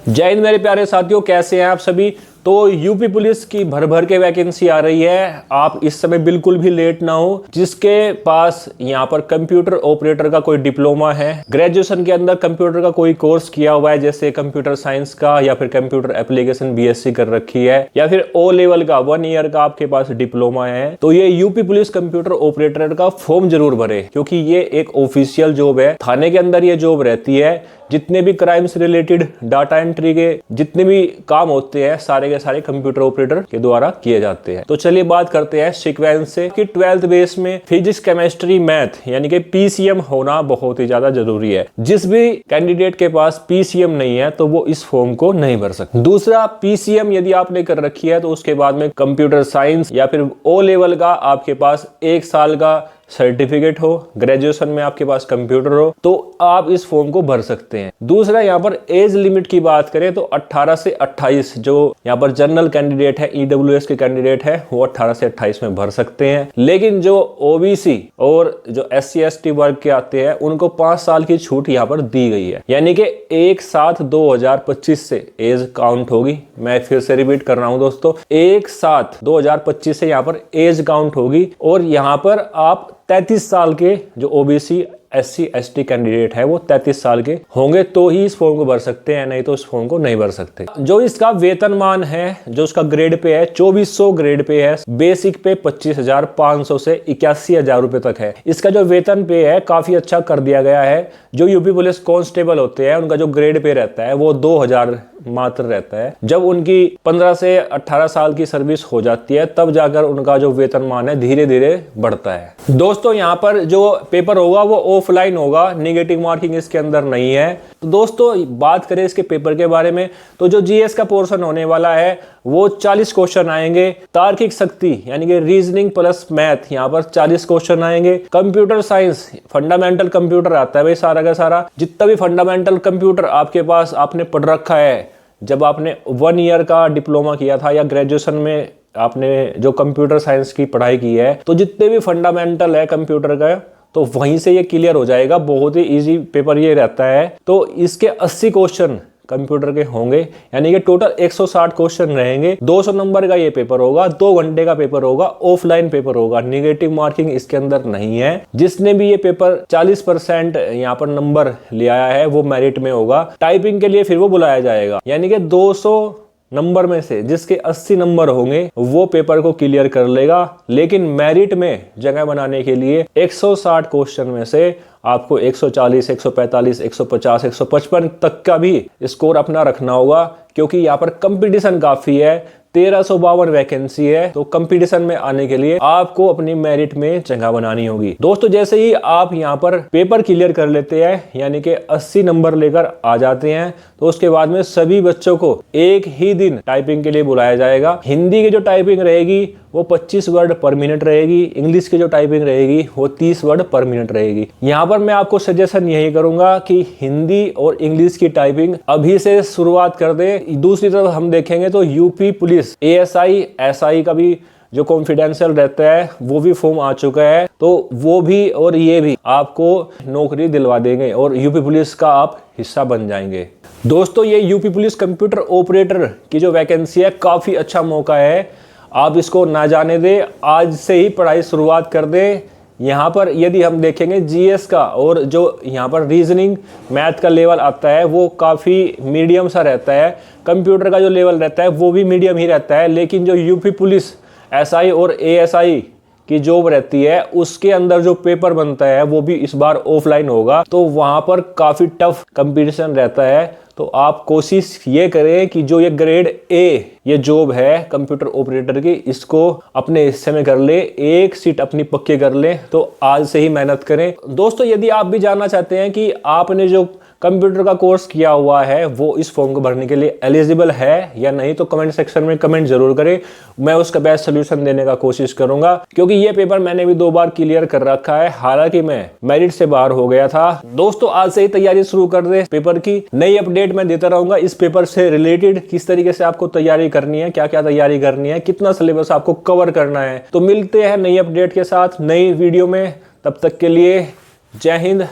जय हिंद मेरे प्यारे साथियों, कैसे हैं आप सभी। तो यूपी पुलिस की भर भर के वैकेंसी आ रही है। आप इस समय बिल्कुल भी लेट ना हो। जिसके पास यहाँ पर कंप्यूटर ऑपरेटर का कोई डिप्लोमा है, ग्रेजुएशन के अंदर कंप्यूटर का कोई कोर्स किया हुआ है, जैसे कंप्यूटर साइंस का या फिर कंप्यूटर एप्लीकेशन बीएससी कर रखी है, या फिर ओ लेवल का 1 ईयर का आपके पास डिप्लोमा है, तो ये यूपी पुलिस कंप्यूटर ऑपरेटर का फॉर्म जरूर भरे, क्योंकि ये एक ऑफिशियल जॉब है। थाने के अंदर ये जॉब रहती है। जितने भी क्राइम से रिलेटेड डाटा एंट्री के जितने भी काम होते हैं, सारे के सारे कंप्यूटर ऑपरेटर के द्वारा किए जाते हैं। तो चलिए बात करते हैं सीक्वेंस से कि 12th बेस में फिजिक्स, केमिस्ट्री, मैथ यानी कि पीसीएम होना बहुत ही ज्यादा जरूरी है। जिस भी कैंडिडेट के पास पीसीएम नहीं है तो वो इस फॉर्म को नहीं भर सकते। दूसरा, पीसीएम यदि आपने कर रखी है तो उसके बाद में कंप्यूटर साइंस या फिर ओ लेवल का आपके पास 1 साल का सर्टिफिकेट हो, ग्रेजुएशन में आपके पास कंप्यूटर हो, तो आप इस फॉर्म को भर सकते हैं। दूसरा, यहाँ पर एज लिमिट की बात करें तो 18 से 28 जो यहाँ पर जनरल कैंडिडेट है, ईडब्ल्यूएस के कैंडिडेट है, वो 18 से 28 में भर सकते हैं। लेकिन जो ओबीसी और जो SC ST वर्ग के आते हैं उनको 5 साल की छूट यहाँ पर दी गई है, यानी कि 1/7/2025 से एज काउंट होगी। मैं फिर से रिपीट कर रहा हूं दोस्तों, 1/7/2025 से यहाँ पर एज काउंट होगी और यहाँ पर आप 33 साल के जो ओबीसी SC ST कैंडिडेट है वो 33 साल के होंगे तो ही इस फॉर्म को भर सकते हैं, नहीं तो इस फॉर्म को नहीं भर सकते। जो इसका वेतनमान है, जो उसका ग्रेड पे है, 2400 ग्रेड पे है। बेसिक पे 25,500 से 81,000 रुपए तक है। इसका जो वेतन पे है काफी अच्छा कर दिया गया है। जो यूपी पुलिस कांस्टेबल होते हैं उनका जो ग्रेड पे रहता है वो 2,000 मात्र रहता है। जब उनकी 15 से 18 साल की सर्विस हो जाती है तब जाकर उनका जो वेतनमान है धीरे धीरे बढ़ता है। दोस्तों, यहाँ पर जो पेपर होगा वो ऑफलाइन होगा, नेगेटिव मार्किंग इसके अंदर नहीं है। तो दोस्तों, बात करें इसके पेपर के बारे में तो जो जीएस का पोर्शन होने वाला है वो 40 क्वेश्चन आएंगे। तार्किक शक्ति यानी कि रीजनिंग प्लस मैथ, यहाँ पर 40 क्वेश्चन आएंगे। कंप्यूटर साइंस, फंडामेंटल कंप्यूटर आता है भाई सारा का सारा। जितना भी फंडामेंटल कंप्यूटर आपके पास आपने पढ़ रखा है, जब आपने 1 ईयर का डिप्लोमा किया था या ग्रेजुएशन में आपने जो कंप्यूटर साइंस की पढ़ाई की है, तो जितने भी फंडामेंटल है कंप्यूटर का तो वहीं से ये क्लियर हो जाएगा। बहुत ही इजी पेपर ये रहता है। तो इसके 80 क्वेश्चन कंप्यूटर के होंगे, यानी कि टोटल 160 क्वेश्चन रहेंगे। 200 नंबर का ये पेपर होगा, 2 घंटे का पेपर होगा, ऑफलाइन पेपर होगा, नेगेटिव मार्किंग इसके अंदर नहीं है। जिसने भी ये पेपर 40% यहाँ पर नंबर ले आया है वो मेरिट में होगा। टाइपिंग के लिए फिर वो बुलाया जाएगा, यानी कि 200 नंबर में से जिसके 80 नंबर होंगे वो पेपर को क्लियर कर लेगा। लेकिन मेरिट में जगह बनाने के लिए 160 क्वेश्चन में से आपको 140, 145, 150, 155 तक का भी स्कोर अपना रखना होगा, क्योंकि यहाँ पर कंपटीशन काफी है। 1352 वैकेंसी है, तो कंपटीशन में आने के लिए आपको अपनी मेरिट में जगह बनानी होगी। दोस्तों, जैसे ही आप यहाँ पर पेपर क्लियर कर लेते हैं, यानी कि 80 नंबर लेकर आ जाते हैं, तो उसके बाद में सभी बच्चों को एक ही दिन टाइपिंग के लिए बुलाया जाएगा। हिंदी की जो टाइपिंग रहेगी वो 25 वर्ड पर मिनट रहेगी। इंग्लिश की जो टाइपिंग रहेगी वो 30 वर्ड पर मिनट रहेगी। यहाँ पर मैं आपको सजेशन यही करूंगा कि हिंदी और इंग्लिश की टाइपिंग अभी से शुरुआत कर दें। दूसरी तरफ हम देखेंगे तो यूपी पुलिस ASI SI का भी जो कॉन्फिडेंशियल रहता है वो भी फॉर्म आ चुका है, तो वो भी और ये भी आपको नौकरी दिलवा देंगे और यूपी पुलिस का आप हिस्सा बन जाएंगे। दोस्तों, ये यूपी पुलिस कंप्यूटर ऑपरेटर की जो वैकेंसी है काफी अच्छा मौका है। आप इसको ना जाने दें, आज से ही पढ़ाई शुरुआत कर दें। यहाँ पर यदि हम देखेंगे जीएस का और जो यहाँ पर रीजनिंग मैथ का लेवल आता है वो काफ़ी मीडियम सा रहता है। कंप्यूटर का जो लेवल रहता है वो भी मीडियम ही रहता है। लेकिन जो यूपी पुलिस SI और ASI की जॉब रहती है उसके अंदर जो पेपर बनता है वो भी इस बार ऑफलाइन होगा, तो वहाँ पर काफ़ी टफ कंपटीशन रहता है। तो आप कोशिश ये करें कि जो ये ग्रेड A ये जॉब है कंप्यूटर ऑपरेटर की, इसको अपने हिस्से में कर ले, एक सीट अपनी पक्की कर ले। तो आज से ही मेहनत करें। दोस्तों, यदि आप भी जानना चाहते हैं कि आपने जो कंप्यूटर का कोर्स किया हुआ है वो इस फॉर्म को भरने के लिए एलिजिबल है या नहीं, तो कमेंट सेक्शन में कमेंट जरूर करें। मैं उसका बेस्ट सोल्यूशन देने का कोशिश करूंगा, क्योंकि ये पेपर मैंने भी 2 बार क्लियर कर रखा है, हालांकि मैं मेरिट से बाहर हो गया था। दोस्तों, आज से ही तैयारी शुरू कर दे। पेपर की नई अपडेट मैं देता रहूंगा इस पेपर से रिलेटेड, किस तरीके से आपको तैयारी करनी है, क्या क्या तैयारी करनी है, कितना सिलेबस आपको कवर करना है। तो मिलते हैं नई अपडेट के साथ नई वीडियो में। तब तक के लिए जय हिंद,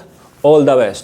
ऑल द बेस्ट।